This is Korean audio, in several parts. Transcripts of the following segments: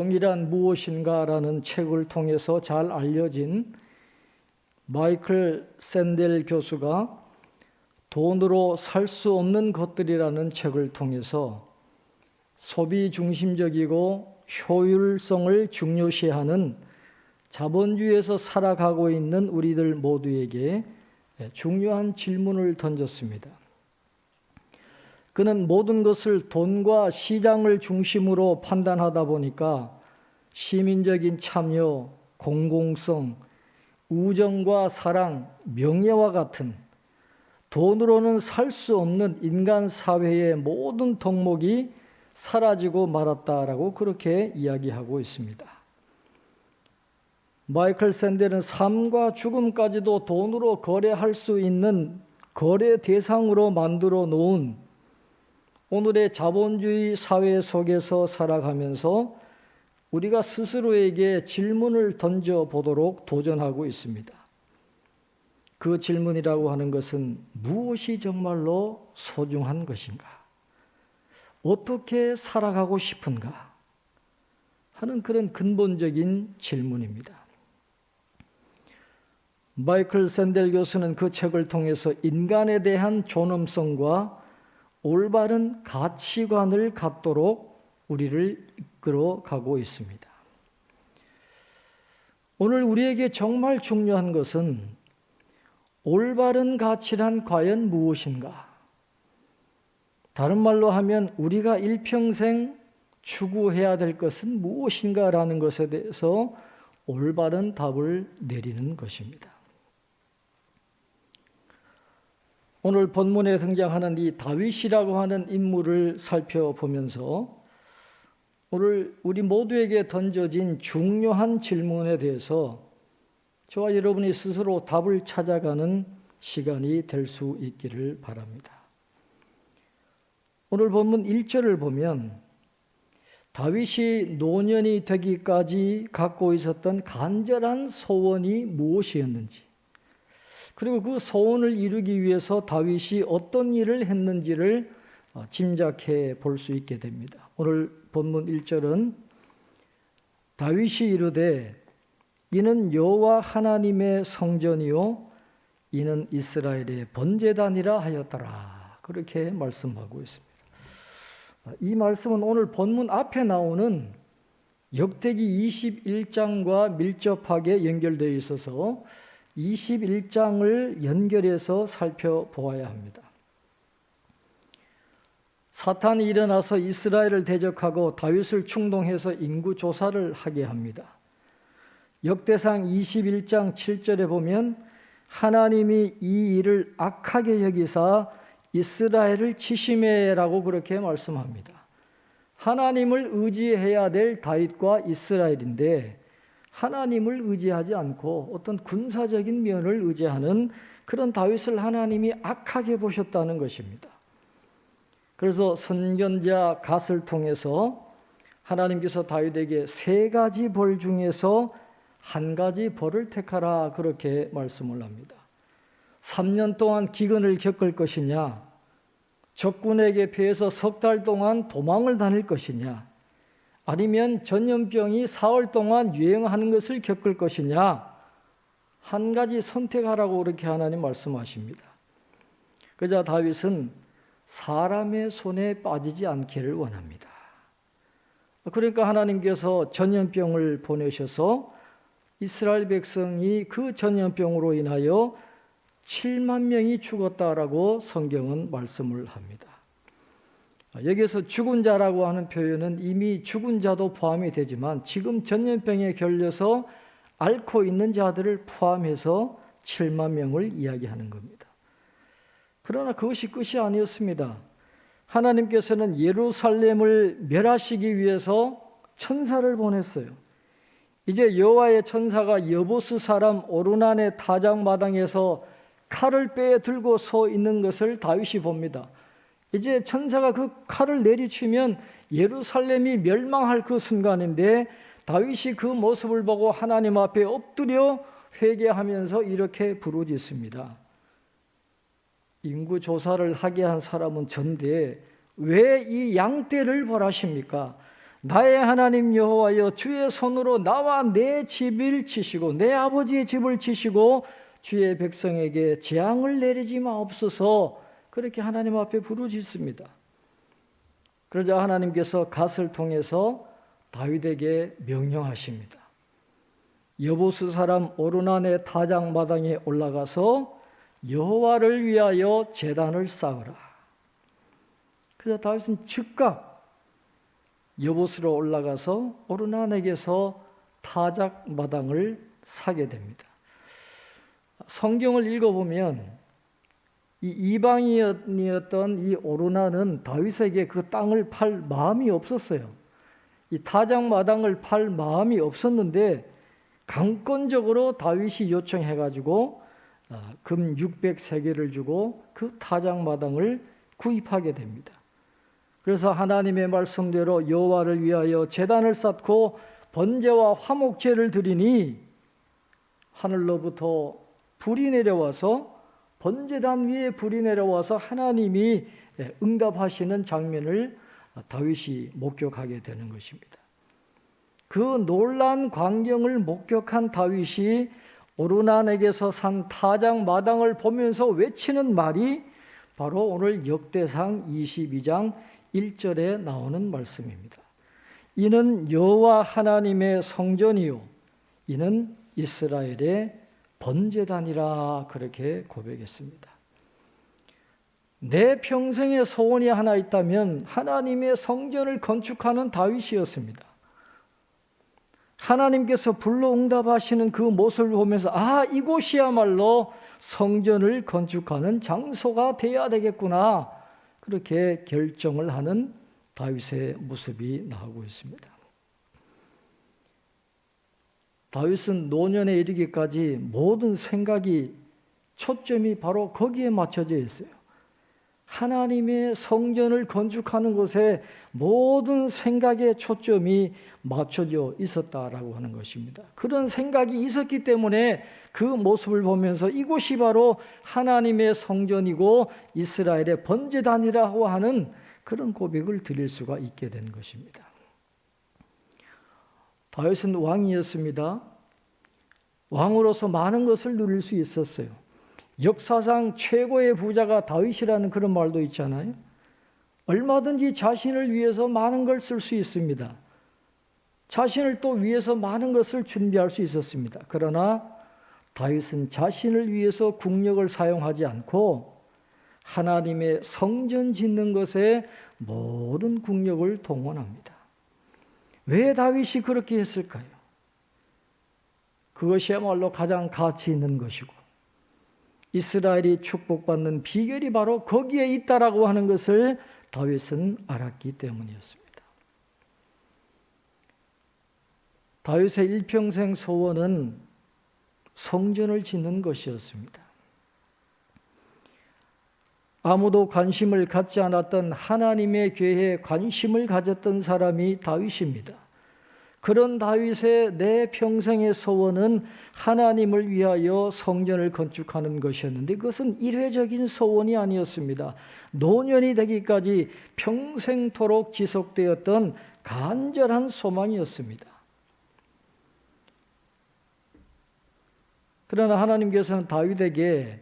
정의란 무엇인가라는 책을 통해서 잘 알려진 마이클 샌델 교수가 돈으로 살 수 없는 것들이라는 책을 통해서 소비 중심적이고 효율성을 중요시하는 자본주의에서 살아가고 있는 우리들 모두에게 중요한 질문을 던졌습니다. 그는 모든 것을 돈과 시장을 중심으로 판단하다 보니까 시민적인 참여, 공공성, 우정과 사랑, 명예와 같은 돈으로는 살 수 없는 인간 사회의 모든 덕목이 사라지고 말았다라고 그렇게 이야기하고 있습니다. 마이클 샌델은 삶과 죽음까지도 돈으로 거래할 수 있는 거래 대상으로 만들어 놓은 오늘의 자본주의 사회 속에서 살아가면서 우리가 스스로에게 질문을 던져보도록 도전하고 있습니다. 그 질문이라고 하는 것은 무엇이 정말로 소중한 것인가? 어떻게 살아가고 싶은가? 하는 그런 근본적인 질문입니다. 마이클 샌델 교수는 그 책을 통해서 인간에 대한 존엄성과 올바른 가치관을 갖도록 우리를 이끌어 가고 있습니다. 오늘 우리에게 정말 중요한 것은 올바른 가치란 과연 무엇인가? 다른 말로 하면 우리가 일평생 추구해야 될 것은 무엇인가라는 것에 대해서 올바른 답을 내리는 것입니다. 오늘 본문에 등장하는 이 다윗이라고 하는 인물을 살펴보면서 오늘 우리 모두에게 던져진 중요한 질문에 대해서 저와 여러분이 스스로 답을 찾아가는 시간이 될 수 있기를 바랍니다. 오늘 본문 1절을 보면 다윗이 노년이 되기까지 갖고 있었던 간절한 소원이 무엇이었는지, 그리고 그 소원을 이루기 위해서 다윗이 어떤 일을 했는지를 짐작해 볼 수 있게 됩니다. 오늘 본문 1절은 다윗이 이르되 이는 여호와 하나님의 성전이요 이는 이스라엘의 번제단이라 하였더라. 그렇게 말씀하고 있습니다. 이 말씀은 오늘 본문 앞에 나오는 역대기 21장과 밀접하게 연결되어 있어서 21장을 연결해서 살펴보아야 합니다. 사탄이 일어나서 이스라엘을 대적하고 다윗을 충동해서 인구 조사를 하게 합니다. 역대상 21장 7절에 보면 하나님이 이 일을 악하게 여기사 이스라엘을 치심해라고 그렇게 말씀합니다. 하나님을 의지해야 될 다윗과 이스라엘인데 하나님을 의지하지 않고 어떤 군사적인 면을 의지하는 그런 다윗을 하나님이 악하게 보셨다는 것입니다. 그래서 선견자 갓을 통해서 하나님께서 다윗에게 3가지 벌 중에서 1가지 벌을 택하라 그렇게 말씀을 합니다. 3년 동안 기근을 겪을 것이냐, 적군에게 피해서 3달 동안 도망을 다닐 것이냐, 아니면 전염병이 4월 동안 유행하는 것을 겪을 것이냐, 1가지 선택하라고 그렇게 하나님 말씀하십니다. 그러자 다윗은 사람의 손에 빠지지 않기를 원합니다. 그러니까 하나님께서 전염병을 보내셔서 이스라엘 백성이 그 전염병으로 인하여 7만 명이 죽었다라고 성경은 말씀을 합니다. 여기서 죽은 자라고 하는 표현은 이미 죽은 자도 포함이 되지만 지금 전염병에 걸려서 앓고 있는 자들을 포함해서 7만 명을 이야기하는 겁니다. 그러나 그것이 끝이 아니었습니다. 하나님께서는 예루살렘을 멸하시기 위해서 천사를 보냈어요. 이제 여호와의 천사가 여보스 사람 오르난의 타작마당에서 칼을 빼 들고 서 있는 것을 다윗이 봅니다. 이제 천사가 그 칼을 내리치면 예루살렘이 멸망할 그 순간인데 다윗이 그 모습을 보고 하나님 앞에 엎드려 회개하면서 이렇게 부르짖습니다. 인구 조사를 하게 한 사람은 전데 왜 이 양떼를 벌하십니까? 나의 하나님 여호와여, 주의 손으로 나와 내 집을 치시고 내 아버지의 집을 치시고 주의 백성에게 재앙을 내리지 마옵소서. 그렇게 하나님 앞에 부르짖습니다. 그러자 하나님께서 갓을 통해서 다윗에게 명령하십니다. 여보스 사람 오르난의 타작 마당에 올라가서 여호와를 위하여 제단을 쌓으라. 그래서 다윗은 즉각 여보스로 올라가서 오르난에게서 타작 마당을 사게 됩니다. 성경을 읽어보면 이 이방인이었던 이 오르난은 다윗에게 그 땅을 팔 마음이 없었어요. 이 타작 마당을 팔 마음이 없었는데 강권적으로 다윗이 요청해가지고 금 600세겔을 주고 그 타작 마당을 구입하게 됩니다. 그래서 하나님의 말씀대로 여호와를 위하여 제단을 쌓고 번제와 화목제를 드리니 하늘로부터 불이 내려와서 번제단 위에 불이 내려와서 하나님이 응답하시는 장면을 다윗이 목격하게 되는 것입니다. 그 놀라운 광경을 목격한 다윗이 오르난에게서 산 타작 마당을 보면서 외치는 말이 바로 오늘 역대상 22장 1절에 나오는 말씀입니다. 이는 여호와 하나님의 성전이요 이는 이스라엘의 번제단이라, 그렇게 고백했습니다. 내 평생의 소원이 하나 있다면 하나님의 성전을 건축하는 다윗이었습니다. 하나님께서 불러 응답하시는 그 모습을 보면서 이곳이야말로 성전을 건축하는 장소가 되어야 되겠구나, 그렇게 결정을 하는 다윗의 모습이 나오고 있습니다. 다윗은 노년에 이르기까지 모든 생각이 초점이 바로 거기에 맞춰져 있어요. 하나님의 성전을 건축하는 것에 모든 생각의 초점이 맞춰져 있었다라고 하는 것입니다. 그런 생각이 있었기 때문에 그 모습을 보면서 이곳이 바로 하나님의 성전이고 이스라엘의 번제단이라고 하는 그런 고백을 드릴 수가 있게 된 것입니다. 다윗은 왕이었습니다. 왕으로서 많은 것을 누릴 수 있었어요. 역사상 최고의 부자가 다윗이라는 그런 말도 있잖아요. 얼마든지 자신을 위해서 많은 걸 쓸 수 있습니다. 자신을 또 위해서 많은 것을 준비할 수 있었습니다. 그러나 다윗은 자신을 위해서 국력을 사용하지 않고 하나님의 성전 짓는 것에 모든 국력을 동원합니다. 왜 다윗이 그렇게 했을까요? 그것이야말로 가장 가치 있는 것이고 이스라엘이 축복받는 비결이 바로 거기에 있다라고 하는 것을 다윗은 알았기 때문이었습니다. 다윗의 일평생 소원은 성전을 짓는 것이었습니다. 아무도 관심을 갖지 않았던 하나님의 궤에 관심을 가졌던 사람이 다윗입니다. 그런 다윗의 내 평생의 소원은 하나님을 위하여 성전을 건축하는 것이었는데 그것은 일회적인 소원이 아니었습니다. 노년이 되기까지 평생토록 지속되었던 간절한 소망이었습니다. 그러나 하나님께서는 다윗에게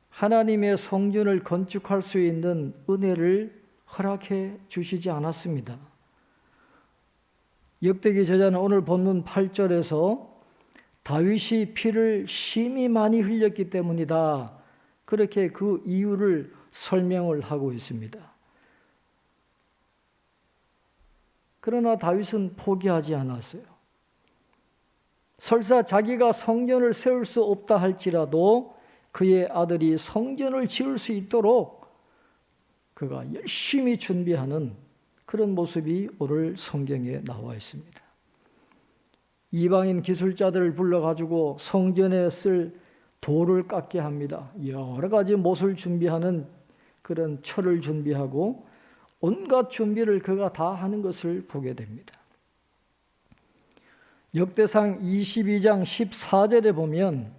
하나님의 성전을 건축할 수 있는 은혜를 허락해 주시지 않았습니다. 역대기 저자는 오늘 본문 8절에서 다윗이 피를 심히 많이 흘렸기 때문이다, 그렇게 그 이유를 설명을 하고 있습니다. 그러나 다윗은 포기하지 않았어요. 설사 자기가 성전을 세울 수 없다 할지라도 그의 아들이 성전을 지을 수 있도록 그가 열심히 준비하는 그런 모습이 오늘 성경에 나와 있습니다. 이방인 기술자들을 불러가지고 성전에 쓸 돌을 깎게 합니다. 여러 가지 못을 준비하는 그런 철을 준비하고 온갖 준비를 그가 다 하는 것을 보게 됩니다. 역대상 22장 14절에 보면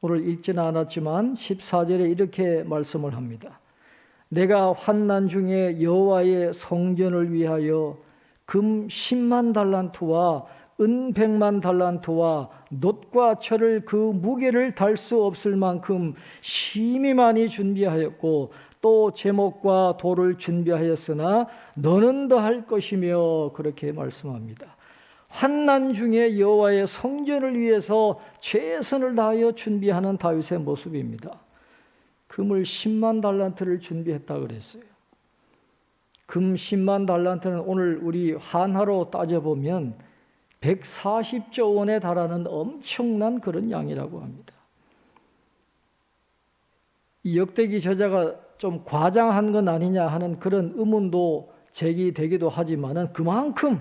오늘 읽지는 않았지만 14절에 이렇게 말씀을 합니다. 내가 환난 중에 여호와의 성전을 위하여 금 10만 달란트와 은 100만 달란트와 놋과 철을 그 무게를 달 수 없을 만큼 심히 많이 준비하였고 또 제목과 돌을 준비하였으나 너는 더할 것이며 그렇게 말씀합니다. 환난 중에 여호와의 성전을 위해서 최선을 다하여 준비하는 다윗의 모습입니다. 금을 10만 달란트를 준비했다 그랬어요. 금 10만 달란트는 오늘 우리 환화로 따져보면 140조 원에 달하는 엄청난 그런 양이라고 합니다. 이 역대기 저자가 좀 과장한 건 아니냐 하는 그런 의문도 제기되기도 하지만은 그만큼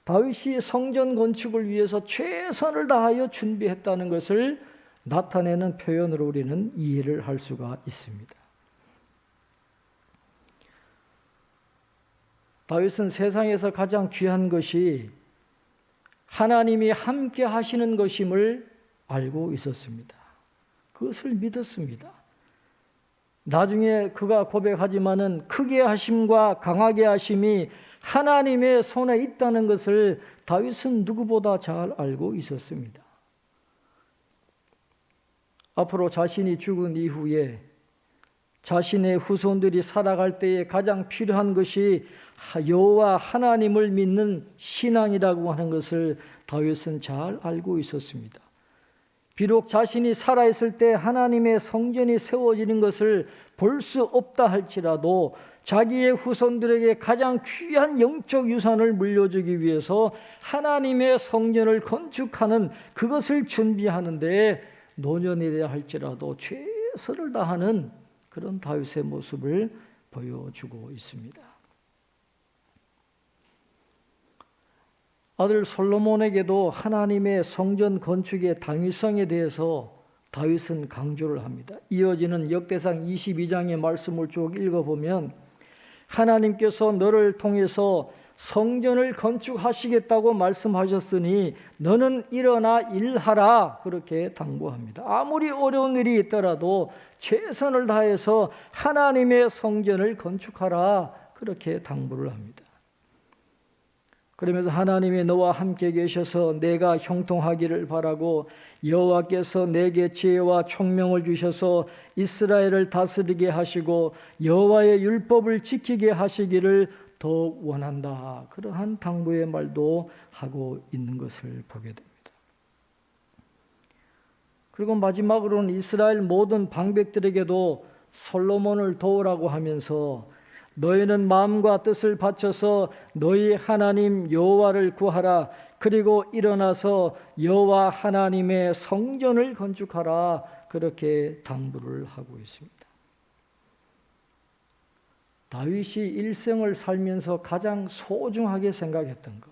다윗이 성전 건축을 위해서 최선을 다하여 준비했다는 것을 나타내는 표현으로 우리는 이해를 할 수가 있습니다. 다윗은 세상에서 가장 귀한 것이 하나님이 함께 하시는 것임을 알고 있었습니다. 그것을 믿었습니다. 나중에 그가 고백하지만은 크게 하심과 강하게 하심이 하나님의 손에 있다는 것을 다윗은 누구보다 잘 알고 있었습니다. 앞으로 자신이 죽은 이후에 자신의 후손들이 살아갈 때에 가장 필요한 것이 여호와 하나님을 믿는 신앙이라고 하는 것을 다윗은 잘 알고 있었습니다. 비록 자신이 살아있을 때 하나님의 성전이 세워지는 것을 볼 수 없다 할지라도 자기의 후손들에게 가장 귀한 영적 유산을 물려주기 위해서 하나님의 성전을 건축하는 그것을 준비하는 데 노년이라 할지라도 최선을 다하는 그런 다윗의 모습을 보여주고 있습니다. 아들 솔로몬에게도 하나님의 성전 건축의 당위성에 대해서 다윗은 강조를 합니다. 이어지는 역대상 22장의 말씀을 쭉 읽어보면 하나님께서 너를 통해서 성전을 건축하시겠다고 말씀하셨으니 너는 일어나 일하라 그렇게 당부합니다. 아무리 어려운 일이 있더라도 최선을 다해서 하나님의 성전을 건축하라 그렇게 당부를 합니다. 그러면서 하나님이 너와 함께 계셔서 내가 형통하기를 바라고 여호와께서 내게 지혜와 총명을 주셔서 이스라엘을 다스리게 하시고 여호와의 율법을 지키게 하시기를 더욱 원한다. 그러한 당부의 말도 하고 있는 것을 보게 됩니다. 그리고 마지막으로는 이스라엘 모든 방백들에게도 솔로몬을 도우라고 하면서 너희는 마음과 뜻을 바쳐서 너희 하나님 여호와를 구하라. 그리고 일어나서 여호와 하나님의 성전을 건축하라. 그렇게 당부를 하고 있습니다. 다윗이 일생을 살면서 가장 소중하게 생각했던 것,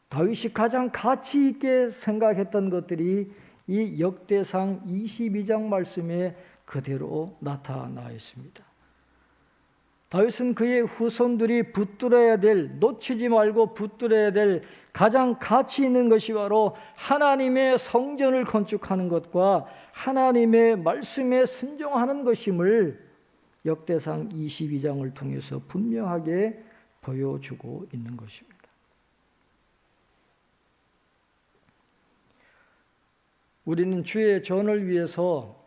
다윗이 가장 가치 있게 생각했던 것들이 이 역대상 22장 말씀에 그대로 나타나 있습니다. 다윗은 그의 후손들이 붙들어야 될, 놓치지 말고 붙들어야 될 가장 가치 있는 것이 바로 하나님의 성전을 건축하는 것과 하나님의 말씀에 순종하는 것임을 역대상 22장을 통해서 분명하게 보여주고 있는 것입니다. 우리는 주의 전을 위해서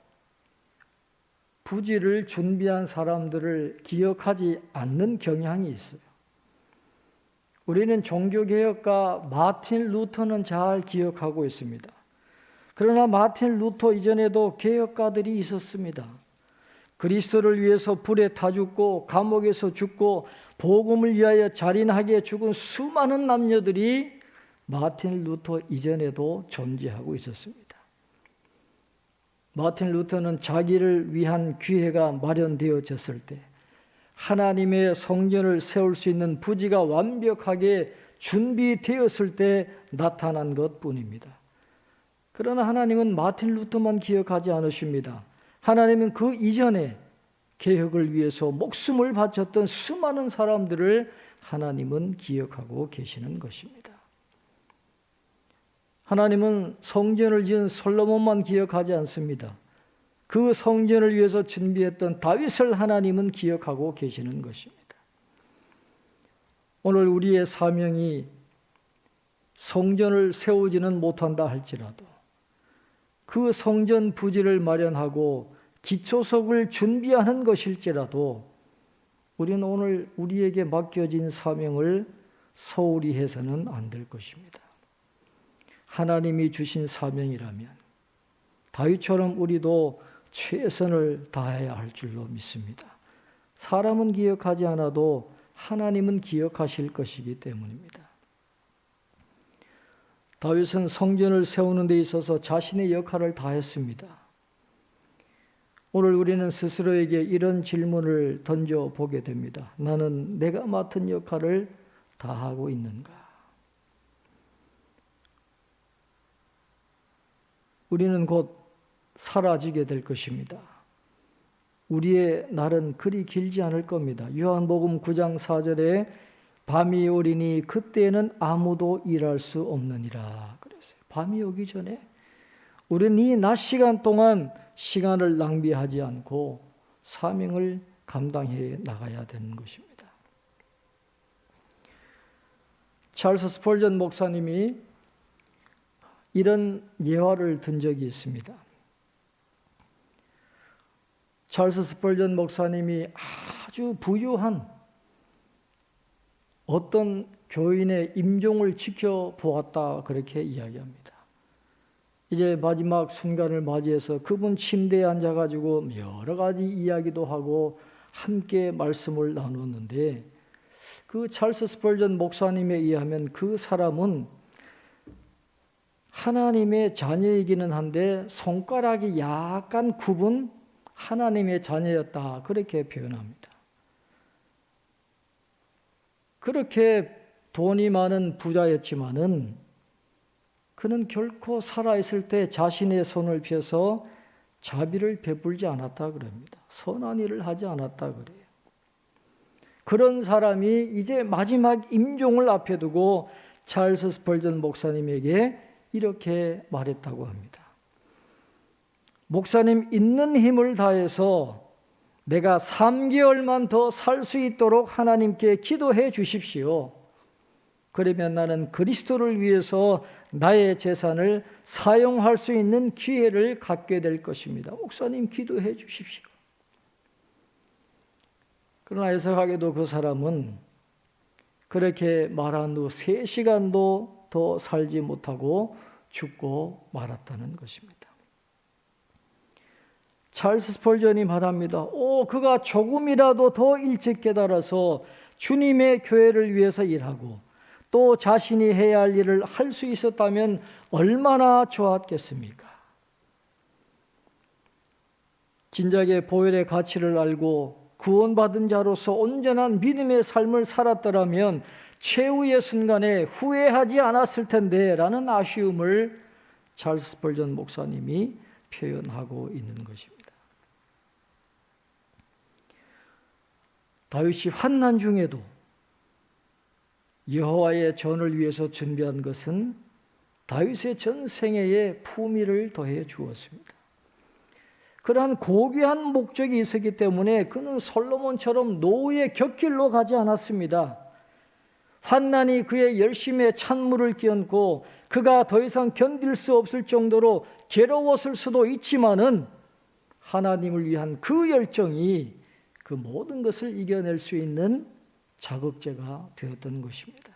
부지를 준비한 사람들을 기억하지 않는 경향이 있어요. 우리는 종교개혁가 마틴 루터는 잘 기억하고 있습니다. 그러나 마틴 루터 이전에도 개혁가들이 있었습니다. 그리스도를 위해서 불에 타 죽고 감옥에서 죽고 복음을 위하여 자린하게 죽은 수많은 남녀들이 마틴 루터 이전에도 존재하고 있었습니다. 마틴 루터는 자기를 위한 기회가 마련되어졌을 때 하나님의 성전을 세울 수 있는 부지가 완벽하게 준비되었을 때 나타난 것뿐입니다. 그러나 하나님은 마틴 루터만 기억하지 않으십니다. 하나님은 그 이전에 개혁을 위해서 목숨을 바쳤던 수많은 사람들을 하나님은 기억하고 계시는 것입니다. 하나님은 성전을 지은 솔로몬만 기억하지 않습니다. 그 성전을 위해서 준비했던 다윗을 하나님은 기억하고 계시는 것입니다. 오늘 우리의 사명이 성전을 세우지는 못한다 할지라도 그 성전 부지를 마련하고 기초석을 준비하는 것일지라도 우리는 오늘 우리에게 맡겨진 사명을 소홀히 해서는 안 될 것입니다. 하나님이 주신 사명이라면 다윗처럼 우리도 최선을 다해야 할 줄로 믿습니다. 사람은 기억하지 않아도 하나님은 기억하실 것이기 때문입니다. 다윗은 성전을 세우는 데 있어서 자신의 역할을 다했습니다. 오늘 우리는 스스로에게 이런 질문을 던져보게 됩니다. 나는 내가 맡은 역할을 다하고 있는가? 우리는 곧 사라지게 될 것입니다. 우리의 날은 그리 길지 않을 겁니다. 요한복음 9장 4절에 밤이 오리니 그때는 아무도 일할 수 없느니라 그랬어요. 밤이 오기 전에 우리는 이 낮 시간 동안 시간을 낭비하지 않고 사명을 감당해 나가야 되는 것입니다. 찰스 스펄전 목사님이 이런 예화를 든 적이 있습니다. 찰스 스펄전 목사님이 아주 부유한 어떤 교인의 임종을 지켜보았다 그렇게 이야기합니다. 이제 마지막 순간을 맞이해서 그분 침대에 앉아가지고 여러 가지 이야기도 하고 함께 말씀을 나누었는데 그 찰스 스펄전 목사님에 의하면 그 사람은 하나님의 자녀이기는 한데 손가락이 약간 굽은 하나님의 자녀였다 그렇게 표현합니다. 그렇게 돈이 많은 부자였지만은 그는 결코 살아있을 때 자신의 손을 펴서 자비를 베풀지 않았다 그럽니다. 선한 일을 하지 않았다 그래요. 그런 사람이 이제 마지막 임종을 앞에 두고 찰스 스펄전 목사님에게 이렇게 말했다고 합니다. 목사님, 있는 힘을 다해서 내가 3개월만 더 살 수 있도록 하나님께 기도해 주십시오. 그러면 나는 그리스도를 위해서 나의 재산을 사용할 수 있는 기회를 갖게 될 것입니다. 목사님, 기도해 주십시오. 그러나 애석하게도 그 사람은 그렇게 말한 후 3시간도 더 살지 못하고 죽고 말았다는 것입니다. 찰스 스펄전이 말합니다. 그가 조금이라도 더 일찍 깨달아서 주님의 교회를 위해서 일하고 또 자신이 해야 할 일을 할 수 있었다면 얼마나 좋았겠습니까? 진작에 보혈의 가치를 알고 구원받은 자로서 온전한 믿음의 삶을 살았더라면 최후의 순간에 후회하지 않았을 텐데 라는 아쉬움을 찰스 스펄전 목사님이 표현하고 있는 것입니다. 다윗이 환난 중에도 여호와의 전을 위해서 준비한 것은 다윗의 전 생애에 품위를 더해 주었습니다. 그러한 고귀한 목적이 있었기 때문에 그는 솔로몬처럼 노후의 곁길로 가지 않았습니다. 환난이 그의 열심에 찬물을 끼얹고 그가 더 이상 견딜 수 없을 정도로 괴로웠을 수도 있지만은 하나님을 위한 그 열정이 그 모든 것을 이겨낼 수 있는 자극제가 되었던 것입니다.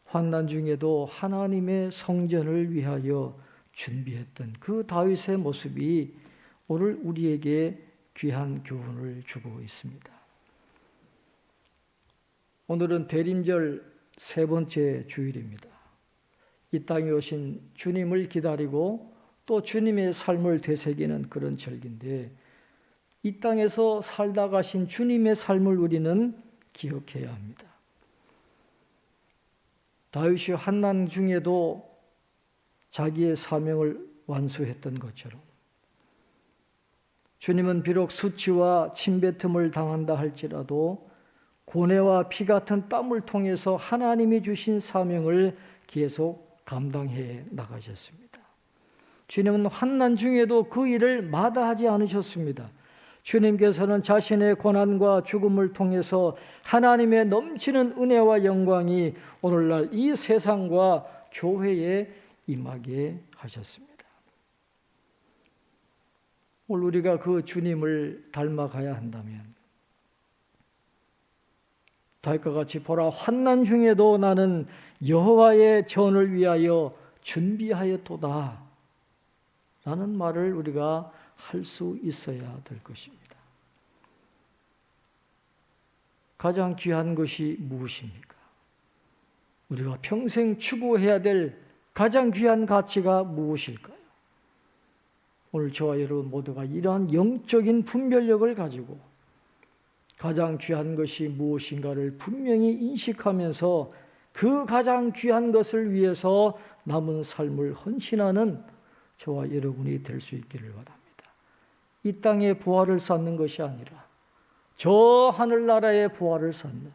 환난 중에도 하나님의 성전을 위하여 준비했던 그 다윗의 모습이 오늘 우리에게 귀한 교훈을 주고 있습니다. 오늘은 대림절 3번째 주일입니다. 이 땅에 오신 주님을 기다리고 또 주님의 삶을 되새기는 그런 절기인데 이 땅에서 살다 가신 주님의 삶을 우리는 기억해야 합니다. 다윗이 환난 중에도 자기의 사명을 완수했던 것처럼 주님은 비록 수치와 침뱉음을 당한다 할지라도 고뇌와 피 같은 땀을 통해서 하나님이 주신 사명을 계속 감당해 나가셨습니다. 주님은 환난 중에도 그 일을 마다하지 않으셨습니다. 주님께서는 자신의 고난과 죽음을 통해서 하나님의 넘치는 은혜와 영광이 오늘날 이 세상과 교회에 임하게 하셨습니다. 오늘 우리가 그 주님을 닮아가야 한다면 다윗과 같이 보라 환난 중에도 나는 여호와의 전을 위하여 준비하였도다 라는 말을 우리가 할 수 있어야 될 것입니다. 가장 귀한 것이 무엇입니까? 우리가 평생 추구해야 될 가장 귀한 가치가 무엇일까요? 오늘 저와 여러분 모두가 이러한 영적인 분별력을 가지고 가장 귀한 것이 무엇인가를 분명히 인식하면서 그 가장 귀한 것을 위해서 남은 삶을 헌신하는 저와 여러분이 될 수 있기를 바랍니다. 이 땅의 부활을 쌓는 것이 아니라 저 하늘나라의 부활을 쌓는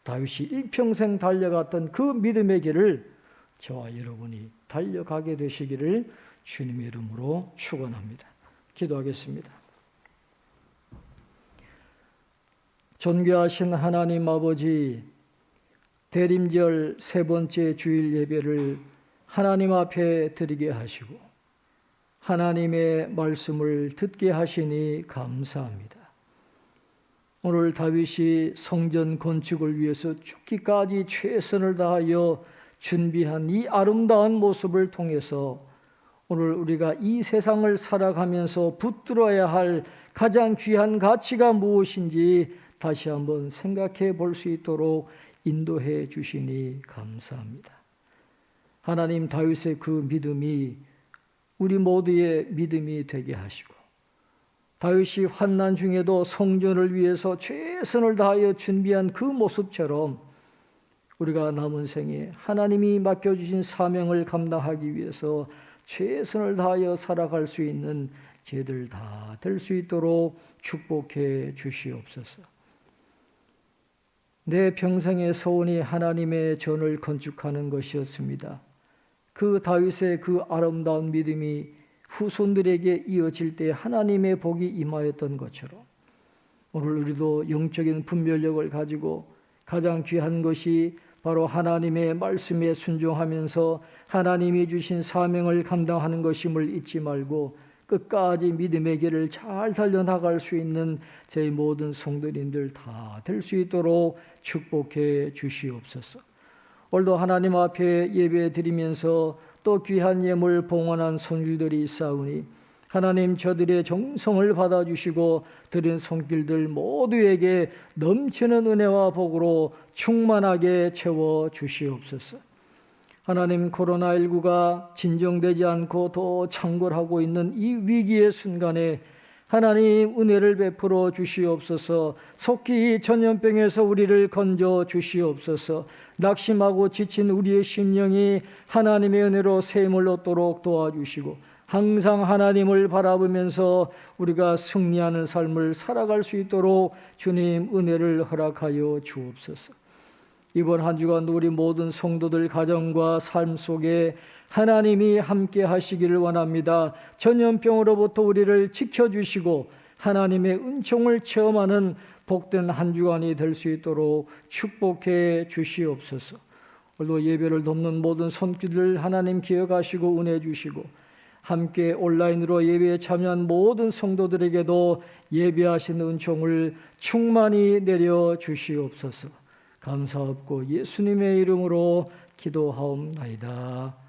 다윗이 일평생 달려갔던 그 믿음의 길을 저와 여러분이 달려가게 되시기를 주님의 이름으로 축원합니다. 기도하겠습니다. 존귀하신 하나님 아버지, 대림절 세 번째 주일 예배를 하나님 앞에 드리게 하시고 하나님의 말씀을 듣게 하시니 감사합니다. 오늘 다윗이 성전 건축을 위해서 죽기까지 최선을 다하여 준비한 이 아름다운 모습을 통해서 오늘 우리가 이 세상을 살아가면서 붙들어야 할 가장 귀한 가치가 무엇인지 다시 한번 생각해 볼 수 있도록 인도해 주시니 감사합니다. 하나님, 다윗의 그 믿음이 우리 모두의 믿음이 되게 하시고 다윗이 환난 중에도 성전을 위해서 최선을 다하여 준비한 그 모습처럼 우리가 남은 생에 하나님이 맡겨주신 사명을 감당하기 위해서 최선을 다하여 살아갈 수 있는 저희들 다 될 수 있도록 축복해 주시옵소서. 내 평생의 소원이 하나님의 전을 건축하는 것이었습니다. 그 다윗의 그 아름다운 믿음이 후손들에게 이어질 때 하나님의 복이 임하였던 것처럼 오늘 우리도 영적인 분별력을 가지고 가장 귀한 것이 바로 하나님의 말씀에 순종하면서 하나님이 주신 사명을 감당하는 것임을 잊지 말고 끝까지 믿음의 길을 잘 달려나갈 수 있는 저희 모든 성도님들 다 될 수 있도록 축복해 주시옵소서. 오늘도 하나님 앞에 예배 드리면서 또 귀한 예물 봉헌한 손길들이 있사오니 하나님 저들의 정성을 받아주시고 드린 손길들 모두에게 넘치는 은혜와 복으로 충만하게 채워 주시옵소서. 하나님, 코로나19가 진정되지 않고 더 창궐하고 있는 이 위기의 순간에 하나님 은혜를 베풀어 주시옵소서. 속히 이 전염병에서 우리를 건져 주시옵소서. 낙심하고 지친 우리의 심령이 하나님의 은혜로 샘을 얻도록 도와주시고 항상 하나님을 바라보면서 우리가 승리하는 삶을 살아갈 수 있도록 주님 은혜를 허락하여 주옵소서. 이번 한 주간 우리 모든 성도들 가정과 삶 속에 하나님이 함께 하시기를 원합니다. 전염병으로부터 우리를 지켜주시고 하나님의 은총을 체험하는 복된 한 주간이 될 수 있도록 축복해 주시옵소서. 오늘도 예배를 돕는 모든 손길을 하나님 기억하시고 은혜 주시고 함께 온라인으로 예배에 참여한 모든 성도들에게도 예배하신 은총을 충만히 내려 주시옵소서. 감사하옵고 예수님의 이름으로 기도하옵나이다.